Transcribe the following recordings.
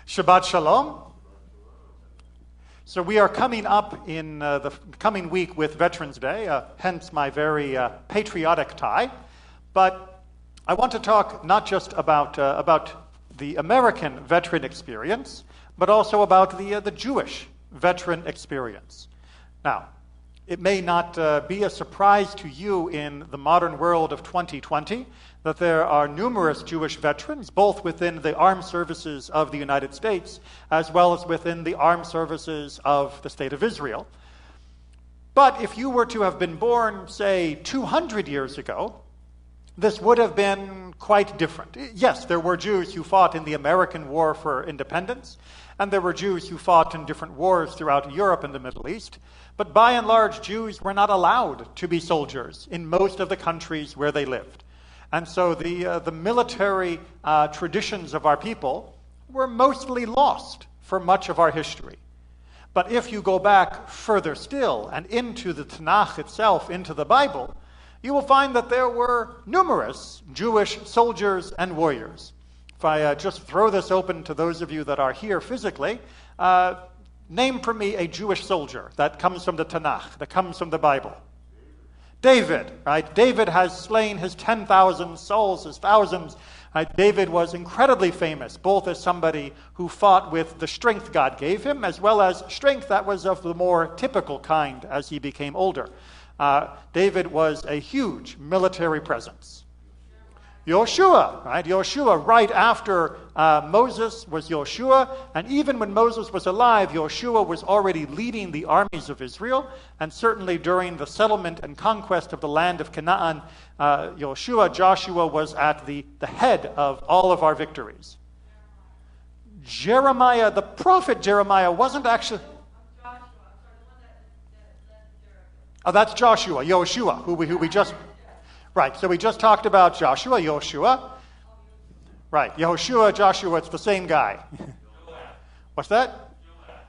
Shabbat Shalom. So we are coming up in the coming week with Veterans Day, hence my very patriotic tie. But I want to talk not just about the American veteran experience, but also about the Jewish veteran experience. Now, it may not be a surprise to you in the modern world of 2020 that there are numerous Jewish veterans, both within the armed services of the United States, as well as within the armed services of the State of Israel. But if you were to have been born, say, 200 years ago, this would have been quite different. Yes, there were Jews who fought in the American War for Independence, and there were Jews who fought in different wars throughout Europe and the Middle East. But by and large, Jews were not allowed to be soldiers in most of the countries where they lived. And so the military traditions of our people were mostly lost for much of our history. But if you go back further still and into the Tanakh itself, into the Bible, you will find that there were numerous Jewish soldiers and warriors. If I just throw this open to those of you that are here physically, name for me a Jewish soldier that comes from the Tanakh, that comes from the Bible. David, right? David has slain his 10,000 souls, his thousands. Right? David was incredibly famous, both as somebody who fought with the strength God gave him, as well as strength that was of the more typical kind as he became older. David was a huge military presence. Yoshua, right? Yoshua, right after Moses was Yoshua, and even when Moses was alive, Yoshua was already leading the armies of Israel, and certainly during the settlement and conquest of the land of Canaan, Joshua was at the head of all of our victories. Jeremiah, the prophet Jeremiah, wasn't actually... Oh, that's Joshua, Yoshua, who we just... Right, so we just talked about Joshua, Yoshua. Right, Yehoshua, Joshua, it's the same guy. What's that?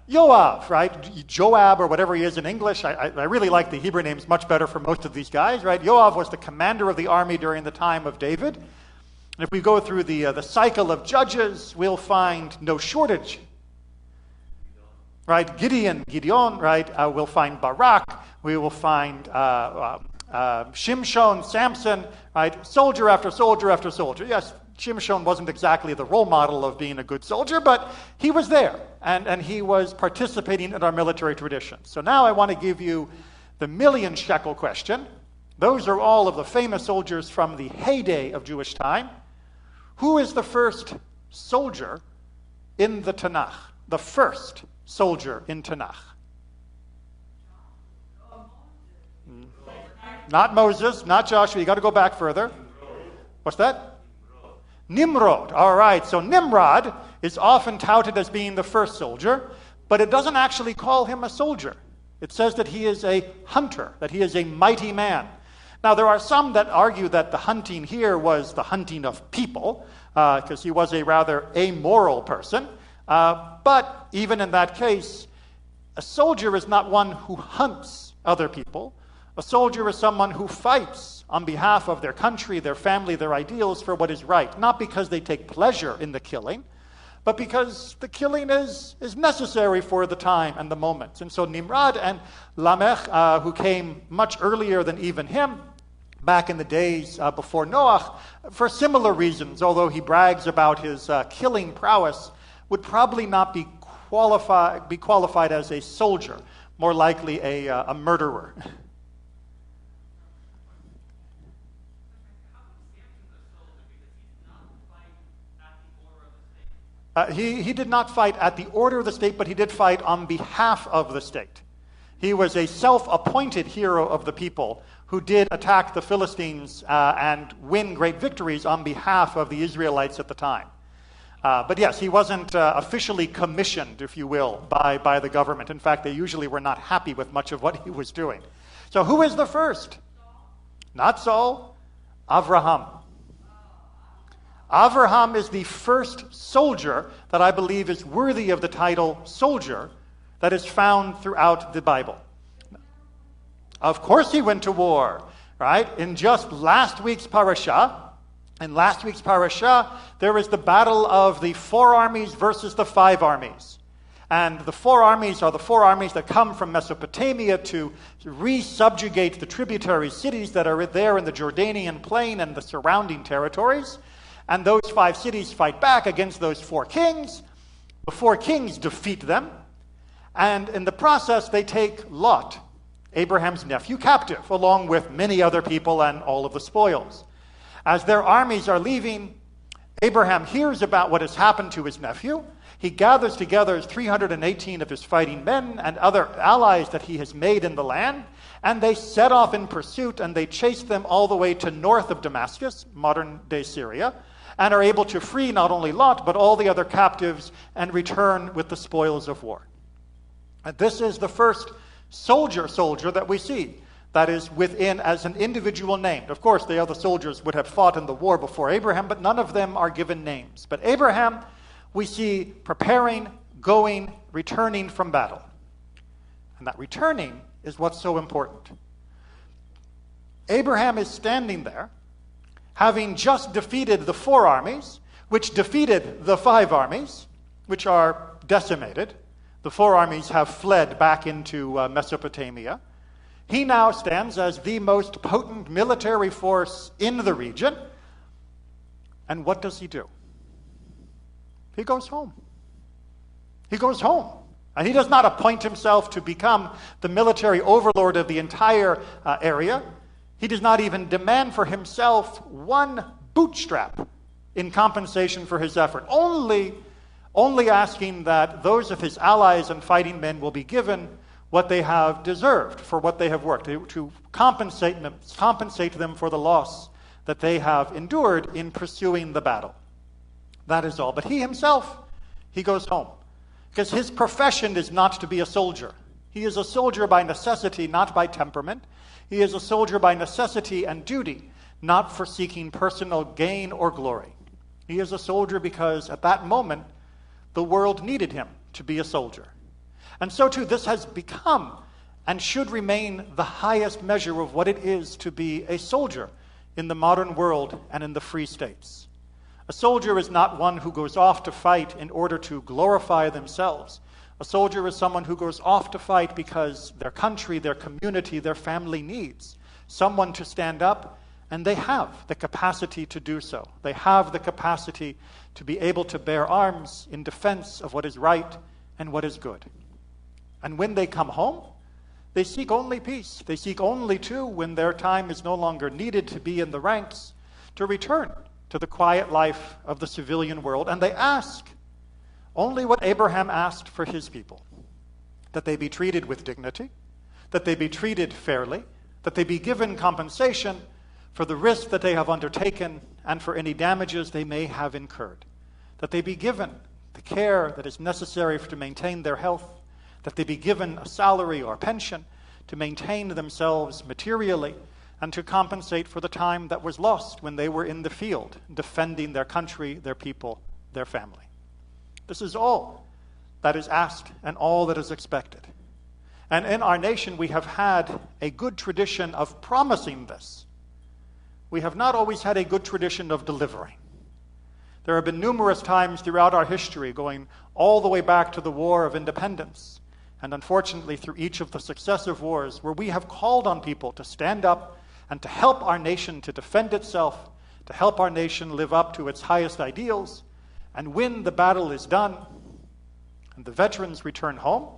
Yoav, right? Joab, or whatever he is in English. I really like the Hebrew names much better for most of these guys, right? Yoav was the commander of the army during the time of David. And if we go through the cycle of judges, we'll find no shortage. Right, Gideon, right? We'll find Barak. We will find... Shimshon, Samson, right? Soldier after soldier after soldier. Yes, Shimshon wasn't exactly the role model of being a good soldier, but he was there, and he was participating in our military tradition. So now I want to give you the million shekel question. Those are all of the famous soldiers from the heyday of Jewish time. Who is the first soldier in the Tanakh? The first soldier in Tanakh? Not Moses, not Joshua. You got to go back further. What's that? Nimrod. All right. So Nimrod is often touted as being the first soldier, but it doesn't actually call him a soldier. It says that he is a hunter, that he is a mighty man. Now, there are some that argue that the hunting here was the hunting of people, because he was a rather amoral person. But even in that case, a soldier is not one who hunts other people. A soldier is someone who fights on behalf of their country, their family, their ideals for what is right. Not because they take pleasure in the killing, but because the killing is necessary for the time and the moment. And so Nimrod and Lamech, who came much earlier than even him, back in the days before Noah, for similar reasons, although he brags about his killing prowess, would probably not be qualified as a soldier, more likely a murderer. He did not fight at the order of the state, but he did fight on behalf of the state. He was a self-appointed hero of the people who did attack the Philistines and win great victories on behalf of the Israelites at the time. But yes, he wasn't officially commissioned, if you will, by the government. In fact, they usually were not happy with much of what he was doing. So who is the first? Not Saul, Avraham. Avraham is the first soldier that I believe is worthy of the title soldier that is found throughout the Bible. Of course he went to war, right? In just last week's parasha, In last week's parasha, there is the battle of the 4 armies versus the 5 armies. And the 4 armies are the 4 armies that come from Mesopotamia to re-subjugate the tributary cities that are there in the Jordanian plain and the surrounding territories. And those 5 cities fight back against those 4 kings. The 4 kings defeat them. And in the process, they take Lot, Abraham's nephew, captive, along with many other people and all of the spoils. As their armies are leaving, Abraham hears about what has happened to his nephew. He gathers together 318 of his fighting men and other allies that he has made in the land, and they set off in pursuit, and they chase them all the way to north of Damascus, modern-day Syria, and are able to free not only Lot, but all the other captives and return with the spoils of war. And this is the first soldier that we see that is within as an individual named. Of course, the other soldiers would have fought in the war before Abraham, but none of them are given names. But Abraham, we see preparing, going, returning from battle. And that returning is what's so important. Abraham is standing there, having just defeated the 4 armies, which defeated the 5 armies, which are decimated. The 4 armies have fled back into Mesopotamia. He now stands as the most potent military force in the region. And what does he do? He goes home. He goes home. And he does not appoint himself to become the military overlord of the entire area. He does not even demand for himself one bootstrap in compensation for his effort. Only asking that those of his allies and fighting men will be given what they have deserved for what they have worked, to compensate them for the loss that they have endured in pursuing the battle. That is all. But he himself, he goes home. Because his profession is not to be a soldier. He is a soldier by necessity, not by temperament. He is a soldier by necessity and duty, not for seeking personal gain or glory. He is a soldier because at that moment, the world needed him to be a soldier. And so too, this has become and should remain the highest measure of what it is to be a soldier in the modern world and in the free states. A soldier is not one who goes off to fight in order to glorify themselves. A soldier is someone who goes off to fight because their country, their community, their family needs someone to stand up, and they have the capacity to do so. They have the capacity to be able to bear arms in defense of what is right and what is good. And when they come home, they seek only peace. They seek only to, when their time is no longer needed to be in the ranks, to return to the quiet life of the civilian world. And they ask only what Abraham asked for his people, that they be treated with dignity, that they be treated fairly, that they be given compensation for the risk that they have undertaken and for any damages they may have incurred, that they be given the care that is necessary to maintain their health, that they be given a salary or pension to maintain themselves materially and to compensate for the time that was lost when they were in the field defending their country, their people, their family. This is all that is asked and all that is expected. And in our nation, we have had a good tradition of promising this. We have not always had a good tradition of delivering. There have been numerous times throughout our history, going all the way back to the War of Independence, and unfortunately through each of the successive wars, where we have called on people to stand up and to help our nation to defend itself, to help our nation live up to its highest ideals. And when the battle is done and the veterans return home,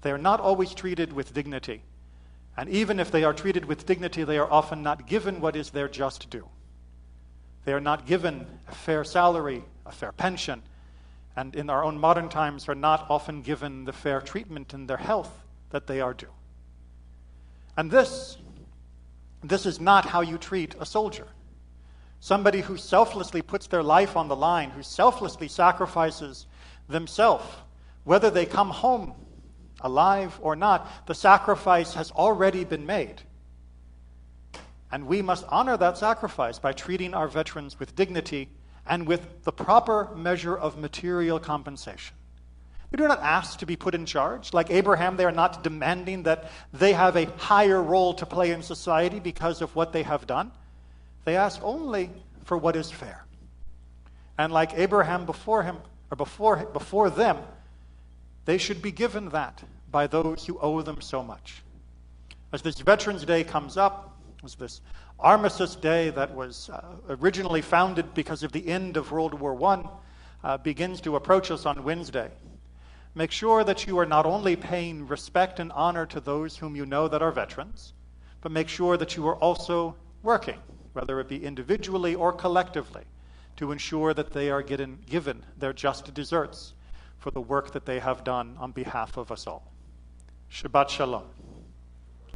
they are not always treated with dignity. And even if they are treated with dignity, they are often not given what is their just due. They are not given a fair salary, a fair pension, and in our own modern times are not often given the fair treatment in their health that they are due. And this is not how you treat a soldier. Somebody who selflessly puts their life on the line, who selflessly sacrifices themselves, whether they come home alive or not, the sacrifice has already been made. And we must honor that sacrifice by treating our veterans with dignity and with the proper measure of material compensation. We do not ask to be put in charge. Like Abraham, they are not demanding that they have a higher role to play in society because of what they have done. They ask only for what is fair. And like Abraham before him, or before them, they should be given that by those who owe them so much. As this Veterans Day comes up, as this Armistice Day that was originally founded because of the end of World War I begins to approach us on Wednesday, make sure that you are not only paying respect and honor to those whom you know that are veterans, but make sure that you are also working, whether it be individually or collectively, to ensure that they are given their just deserts for the work that they have done on behalf of us all. Shabbat Shalom.